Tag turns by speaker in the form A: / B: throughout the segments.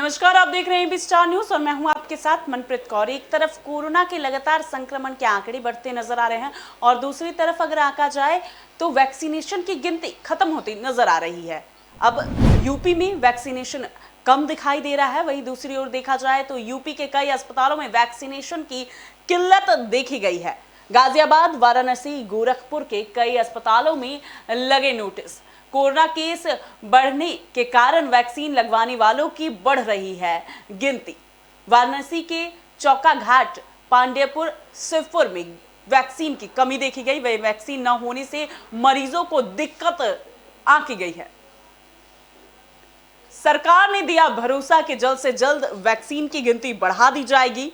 A: नमस्कार, आप देख रहे हैं बी स्टार न्यूज और मैं हूं आपके साथ मनप्रीत कौर। एक तरफ कोरोना के लगातार संक्रमण के आंकड़े बढ़ते नजर आ रहे हैं और दूसरी तरफ अगर आंका जाए तो वैक्सीनेशन की गिनती खत्म होती नजर आ रही है। अब यूपी में वैक्सीनेशन कम दिखाई दे रहा है, वहीं दूसरी ओर देखा जाए तो यूपी के कई अस्पतालों में वैक्सीनेशन की किल्लत देखी गई है। गाजियाबाद, वाराणसी, गोरखपुर के कई अस्पतालों में लगे नोटिस। कोरोना केस बढ़ने के कारण वैक्सीन लगवाने वालों की बढ़ रही है गिनती। वाराणसी के चौका घाट, पांडेयपुर, शिवपुर में वैक्सीन की कमी देखी गई। वह वैक्सीन न होने से मरीजों को दिक्कत आंकी गई है। सरकार ने दिया भरोसा कि जल्द से जल्द वैक्सीन की गिनती बढ़ा दी जाएगी।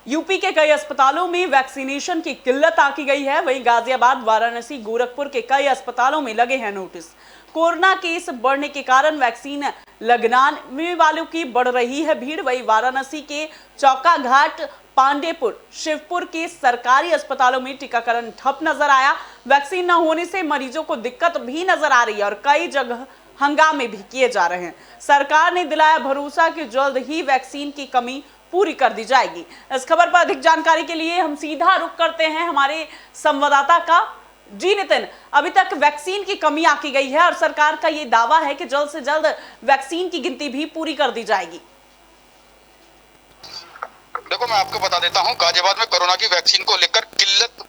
A: यूपी के कई अस्पतालों में वैक्सीनेशन की किल्लत आंकी गई है। वहीं गाजियाबाद, वाराणसी, गोरखपुर के कई अस्पतालों में लगे हैं नोटिस। कोरोना केस बढ़ने के कारण वैक्सीन लगवाने वालों की बढ़ रही है भीड़। वहीं वाराणसी के चौका घाट, पांडेयपुर, शिवपुर के सरकारी अस्पतालों में टीकाकरण ठप नजर आया। वैक्सीन न होने से मरीजों को दिक्कत भी नजर आ रही है और कई जगह हंगामे भी किए जा रहे हैं। सरकार ने दिलाया भरोसा कि जल्द ही वैक्सीन की कमी पूरी कर दी जाएगी। इस खबर पर अधिक जानकारी के लिए हम सीधा रुख करते हैं हमारे संवाददाता का। जी नितिन, अभी तक वैक्सीन की कमी आंकी गई है और सरकार का ये दावा है कि जल्द से जल्द वैक्सीन की गिनती भी पूरी कर दी जाएगी।
B: देखो, मैं आपको बता देता हूँ, गाजियाबाद में कोरोना की वैक्सीन को लेकर किल्लत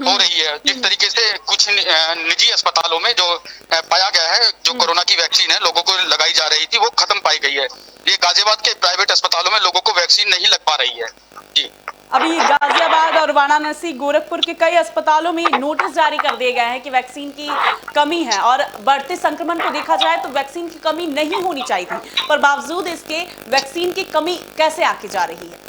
B: हो रही है। जिस तरीके से कुछ निजी अस्पतालों में जो पाया गया है, जो कोरोना की वैक्सीन है लोगों को लगाई जा रही थी, वो खत्म पाई गई है। ये गाजियाबाद के प्राइवेट अस्पतालों में लोगों को वैक्सीन नहीं लग पा रही है। जी,
A: अभी गाजियाबाद और वाराणसी, गोरखपुर के कई अस्पतालों में नोटिस जारी कर दिए गए हैं कि वैक्सीन की कमी है और बढ़ते संक्रमण को देखा जाए तो वैक्सीन की कमी नहीं होनी चाहिए थी, पर बावजूद इसके वैक्सीन की कमी कैसे आंकी जा रही है?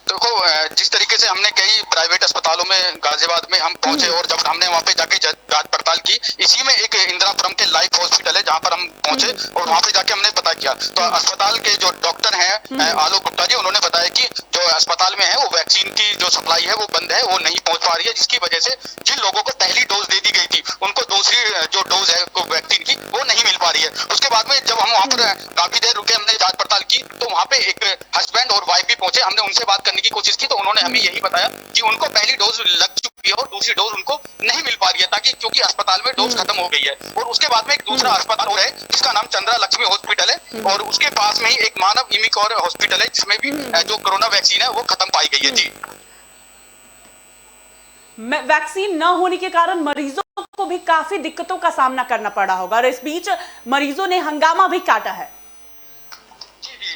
B: देखो, जिस तरीके से हमने कई प्राइवेट अस्पतालों में गाजियाबाद में हम पहुंचे और जब हमने वहां पे जाके जांच पड़ताल की, इसी में एक इंदिरापुरम के लाइफ हॉस्पिटल है जहां पर हम पहुंचे और वहां पे जाके हमने पता किया तो अस्पताल के जो डॉक्टर हैं आलोक गुप्ता जी, उन्होंने बताया कि जो अस्पताल में है वो वैक्सीन की जो सप्लाई है वो बंद है, वो नहीं पहुंच पा रही है, जिसकी वजह से जिन लोगों को पहली डोज दे दी गई थी उनको दूसरी जो डोज है वैक्सीन की वो नहीं मिल पा रही है। उसके बाद में जब हम वहां पर काफी देर रुके, हमने जांच पड़ताल की तो वहां पे एक हस्बैंड और वाइफ भी पहुंचे। हमने उनसे बात करने की कोशिश की तो उन्होंने हमें यही बताया कि उनको पहली डोज लग चुकी है और दूसरी डोज उनको नहीं मिल पा रही है, ताकि क्योंकि अस्पताल में डोज खत्म हो गई है। और उसके बाद में एक दूसरा अस्पताल और है जिसका नाम चंद्रा लक्ष्मी हॉस्पिटल है और उसके पास में ही एक मानव इमिक और हॉस्पिटल है जिसमें भी जो कोरोना वैक्सीन है वो खत्म पाई गई है। जी,
A: वैक्सीन न होने के कारण मरीजों को भी काफी दिक्कतों का सामना करना पड़ा होगा और इस बीच मरीजों ने हंगामा भी काटा है।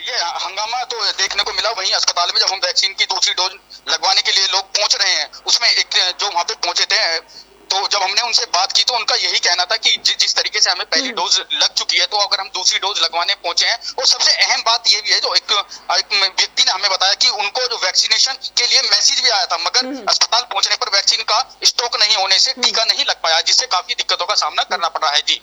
B: ये हंगामा तो देखने को मिला। वहीं अस्पताल में जब हम वैक्सीन की दूसरी डोज लगवाने के लिए लोग पहुंच रहे हैं, उसमें एक जो वहां पे पहुंचे थे तो जब हमने उनसे बात की तो उनका यही कहना था कि जिस तरीके से हमें पहली डोज लग चुकी है तो अगर हम दूसरी डोज लगवाने पहुंचे हैं, और सबसे अहम बात ये भी है जो एक व्यक्ति ने हमें बताया कि उनको जो वैक्सीनेशन के लिए मैसेज भी आया था, मगर अस्पताल पहुंचने पर वैक्सीन का स्टॉक नहीं होने से टीका नहीं लग पाया, जिससे काफी दिक्कतों का सामना करना पड़ रहा है। जी,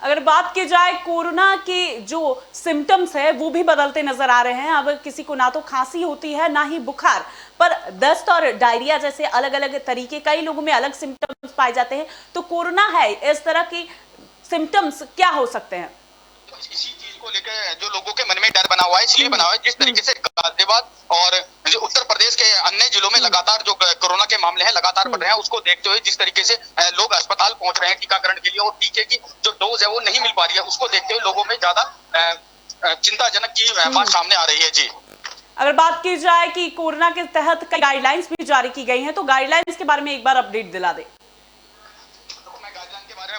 A: अगर बात की जाए कोरोना के जो सिम्टम्स है वो भी बदलते नजर आ रहे हैं। अब किसी को ना तो खांसी होती है ना ही बुखार, पर दस्त और डायरिया जैसे अलग अलग तरीके, कई लोगों में अलग सिम्टम्स पाए जाते हैं। तो कोरोना है, इस तरह की सिम्टम्स क्या हो सकते हैं?
B: इसी चीज को लेकर जो लोगों के मन में डर बना हुआ है, इसलिए बना हुआ है जिस तरीके से गाजियाबाद और जो उत्तर प्रदेश के अन्य जिलों में लगातार जो कोरोना के मामले हैं लगातार बढ़ रहे हैं, उसको देखते हुए जिस तरीके से लोग अस्पताल पहुंच रहे हैं टीकाकरण के लिए और टीके की जो डोज है वो नहीं मिल पा रही है, उसको देखते हुए लोगों में ज्यादा चिंताजनक की बात सामने आ रही है। जी,
A: अगर बात की जाए कि कोरोना के तहत कई गाइडलाइंस भी जारी की गई हैं, तो गाइडलाइंस के बारे में एक बार अपडेट दिला दे।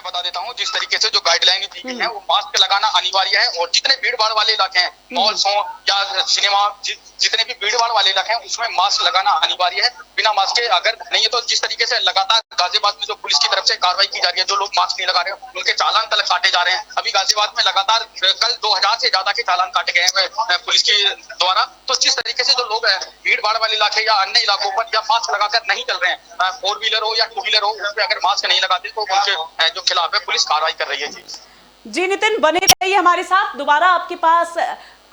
B: बता देता हूं, जिस तरीके से जो गाइडलाइन दी गई है वो मास्क लगाना अनिवार्य है और जितने भीड़ भाड़ वाले इलाके हैं, मॉल्स हो या सिनेमा, जितने भी भीड़ भाड़ वाले इलाके हैं उसमें मास्क लगाना अनिवार्य है। बिना मास्क के अगर नहीं है तो जिस तरीके से लगातार गाजियाबाद में जो पुलिस की तरफ से कार्रवाई की जा रही है, जो लोग मास्क नहीं लगा रहे हैं उनके चालान तक काटे जा रहे हैं। अभी गाजियाबाद में लगातार कल 2000 से ज्यादा के चालान काटे गए हैं पुलिस के द्वारा। तो जिस तरीके से जो लोग भीड़ भाड़ वाले इलाके या अन्य इलाकों पर या मास्क लगाकर नहीं चल रहे हैं, 4 व्हीलर हो या 2 व्हीलर हो, उस पर अगर मास्क नहीं लगाते तो उनके जो खिलाफ है पुलिस कार्रवाई कर रही है।
A: जी नितिन, बने रहिए हमारे साथ, दोबारा आपके पास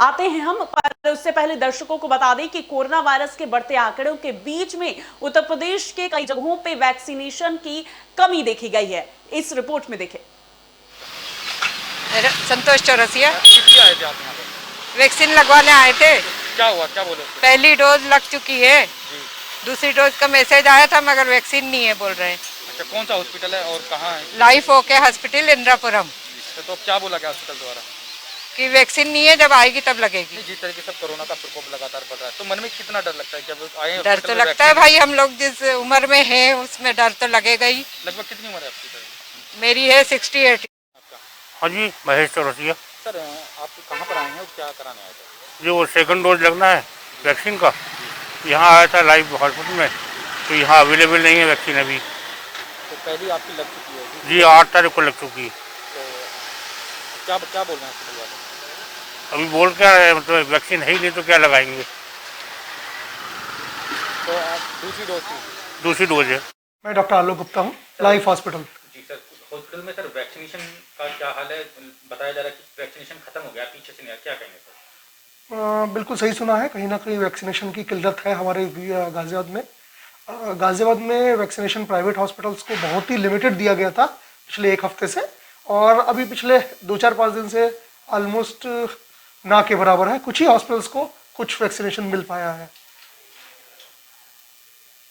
A: आते हैं हम। पर उससे पहले दर्शकों को बता दें कि कोरोना वायरस के बढ़ते आंकड़ों के बीच में उत्तर प्रदेश के कई जगहों पे वैक्सीनेशन की कमी देखी गई है। इस रिपोर्ट में देखें।
C: संतोष चौरसिया।
D: किस लिए आए थे आप यहाँ पे?
C: वैक्सीन लगवाने आए थे।
D: क्या हुआ, क्या बोले उसको?
C: पहली डोज लग चुकी है,
D: जी।
C: दूसरी डोज का मैसेज आया था मगर वैक्सीन नहीं है बोल रहे हैं।
D: अच्छा, कौन सा हॉस्पिटल है और कहाँ है?
C: Life okay hospital Indirapuram.
D: तो अब क्या बोला गया हॉस्पिटल द्वारा?
C: कि वैक्सीन नहीं है, जब आएगी तब लगेगी।
D: नहीं, जिस तरीके से कोरोना का प्रकोप लगातार बढ़ रहा है तो मन में कितना डर लगता है जब आए
C: डर
D: हॉस्पिटल
C: तो
D: में
C: लगता है
D: वैक्सीन?
C: भाई, हम लोग जिस उम्र में हैं उसमें डर तो लगेगा ही।
D: लगभग कितनी उम्र है आपकी सर?
C: मेरी है 68।
D: आपका?
E: हाँ जी, महेश चौरसिया।
D: सर आप कहाँ पर आए हैं और क्या कराने आए थे?
E: जी, वो सेकंड डोज लगना है वैक्सीन का। यहाँ आया था लाइव हॉस्पिटल में, तो यहाँ अवेलेबल नहीं है वैक्सीन अभी।
D: तो पहली आपकी लग चुकी है
E: जी, 8 तारीख को लग चुकी है।
D: तो क्या क्या बोल रहे हैं हॉस्पिटल वाले?
E: अभी बोल क्या रहे हैं, मतलब वैक्सीन है ही नहीं तो क्या लगाएंगे।
D: तो आप दूसरी डोज की?
E: दूसरी डोज है।
F: मैं डॉक्टर आलोक गुप्ता हूँ, लाइफ हॉस्पिटल।
D: जी सर, हॉस्पिटल में सर वैक्सीनेशन का क्या हाल है? बताया जा रहा है कि वैक्सीनेशन खत्म हो गया, पीछे से नहीं, क्या कहेंगे सर?
F: बिल्कुल सही सुना है, कहीं ना कहीं वैक्सीनेशन की किल्लत है हमारे गाज़ियाबाद में। गाज़ियाबाद में वैक्सीनेशन प्राइवेट हॉस्पिटल्स को बहुत ही लिमिटेड दिया गया था पिछले एक हफ्ते से, और अभी पिछले 2-4-5 दिन से ऑलमोस्ट ना के बराबर है। कुछ ही हॉस्पिटल्स को कुछ वैक्सीनेशन मिल पाया है।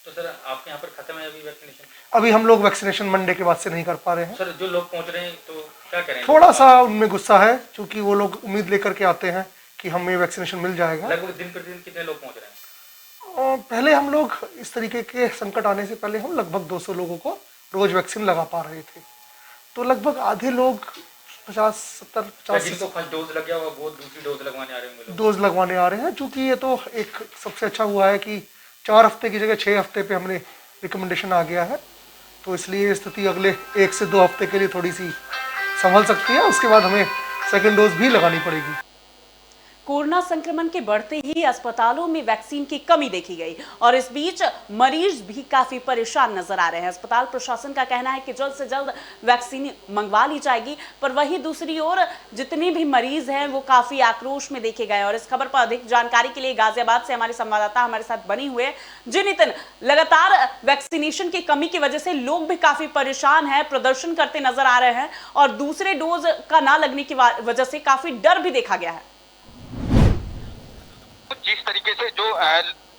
D: तो सर आपके यहाँ पर खत्म है अभी वैक्सीनेशन?
F: अभी हम लोग वैक्सीनेशन मंडे के बाद से नहीं कर पा रहे हैं।
D: सर जो लोग पहुँच रहे हैं तो क्या करें?
F: थोड़ा सा उनमें गुस्सा है, क्योंकि वो लोग उम्मीद लेकर के आते हैं कि हमें वैक्सीनेशन मिल जाएगा।
D: लगभग दिन प्रतिदिन कितने लोग पहुँच रहे हैं?
F: पहले हम लोग इस तरीके के संकट आने से पहले हम लगभग 200 लोगों को रोज वैक्सीन लगा पा रहे थे, तो लगभग आधे लोग 50-70-50
D: जिनको फर्स्ट डोज लग गया वो दूसरी डोज लगवाने आ रहे होंगे लोग।
F: डोज लगवाने आ रहे हैं। चूँकि ये तो एक सबसे अच्छा हुआ है कि 4 हफ्ते की जगह 6 हफ्ते पे हमने रिकमेंडेशन आ गया है, तो इसलिए स्थिति अगले 1 से 2 हफ्ते के लिए थोड़ी सी संभल सकती है। उसके बाद हमें सेकेंड डोज भी लगानी पड़ेगी।
A: कोरोना संक्रमण के बढ़ते ही अस्पतालों में वैक्सीन की कमी देखी गई और इस बीच मरीज भी काफी परेशान नजर आ रहे हैं। अस्पताल प्रशासन का कहना है कि जल्द से जल्द वैक्सीन मंगवा ली जाएगी, पर वहीं दूसरी ओर जितने भी मरीज हैं वो काफी आक्रोश में देखे गए। और इस खबर पर अधिक जानकारी के लिए गाजियाबाद से हमारे संवाददाता हमारे साथ बनी हुए हैं। जी नितिन, लगातार वैक्सीनेशन की कमी की वजह से लोग भी काफी परेशान हैं, प्रदर्शन करते नजर आ रहे हैं और दूसरे डोज का ना लगने की वजह से काफी डर भी देखा गया है।
B: जिस तरीके से जो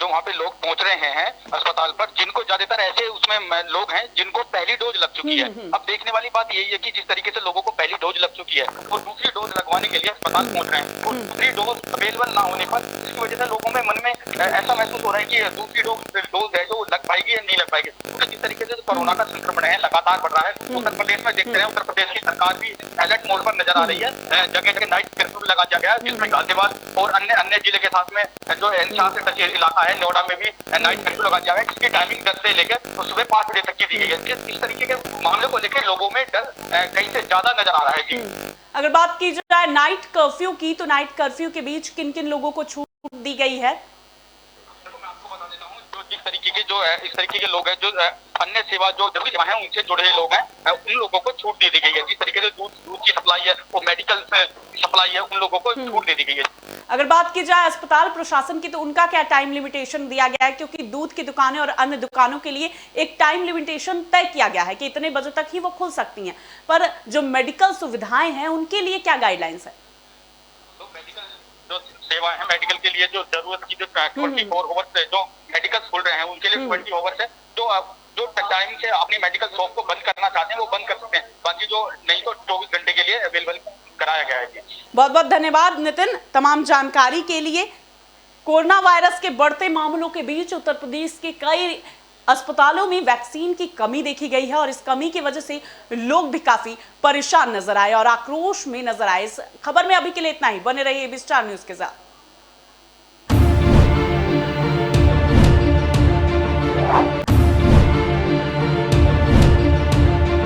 B: वहाँ पे लोग पहुंच रहे हैं अस्पताल पर, जिनको ज्यादातर ऐसे उसमें लोग हैं जिनको पहली डोज लग चुकी है। अब देखने वाली बात यही है कि जिस तरीके से लोगों को पहली डोज लग चुकी है वो दूसरी डोज लगवाने के लिए अस्पताल पहुंच रहे हैं, और दूसरी डोज अवेलेबल ना होने पर इसकी वजह से लोगों में मन में ऐसा महसूस हो रहा है कि दूसरी डोज है जो लग पाएगी या नहीं लग पाएगी। क्योंकि जिस तरीके से कोरोना का संक्रमण है लगातार बढ़ रहा है। उत्तर प्रदेश में देखते हैं, उत्तर प्रदेश की सरकार भी अलर्ट मोड पर नजर आ रही है। जगह जगह नाइट कर्फ्यू लगा दिया गया है, जिसमें गाजियाबाद और अन्य जिले के साथ में जो एनसीआर से टच इलाका है, नोएडा में भी नाइट कर्फ्यू लगा दिया है, जिसकी टाइमिंग 10 से लेकर सुबह 5 बजे तक की दी गई है। इस तरीके के मामले को लेकर लोगों में डर कहीं से ज्यादा नजर आ रहा है। जी,
A: अगर बात की जाए नाइट कर्फ्यू की, तो नाइट कर्फ्यू के बीच किन किन लोगों को छूट दी गई है?
B: मैं आपको बता देता हूँ, जो जिस तरीके के जो है इस तरीके के लोग हैं, जो अन्य सेवा जो जरूरी सेवा है उनसे जुड़े लोग हैं, उन लोगों को छूट दे दी गई है। जिस तरीके से दूध की सप्लाई है, वो मेडिकल सप्लाई है, उन लोगों को छूट दे दी गई है।
A: अगर बात की जाए अस्पताल प्रशासन की, तो उनका क्या टाइम लिमिटेशन दिया गया है? क्योंकि दूध की दुकानें और अन्य दुकानों के लिए एक टाइम लिमिटेशन तय किया गया है कि इतने बजे तक ही वो खुल सकती हैं, पर जो मेडिकल सुविधाएं हैं उनके लिए क्या गाइडलाइंस है?
B: तो मेडिकल जो सेवा है, मेडिकल के लिए जो जरूरत की जो 24 आवर्स जो मेडिकल खुल रहे हैं उनके लिए 20 आवर्स है। जो टाइम से अपनी मेडिकल शॉप को बंद करना चाहते हैं वो बंद कर सकते हैं, बाकी जो नहीं तो 24 घंटे के लिए अवेलेबल कराया गया है।
A: बहुत बहुत धन्यवाद नितिन तमाम जानकारी के लिए। कोरोना वायरस के बढ़ते मामलों के बीच उत्तर प्रदेश के कई अस्पतालों में वैक्सीन की कमी देखी गई है और इस कमी की वजह से लोग भी काफी परेशान नजर आए और आक्रोश में नजर आए। इस खबर में अभी के लिए इतना ही। बने रहिए एबी स्टार न्यूज के साथ।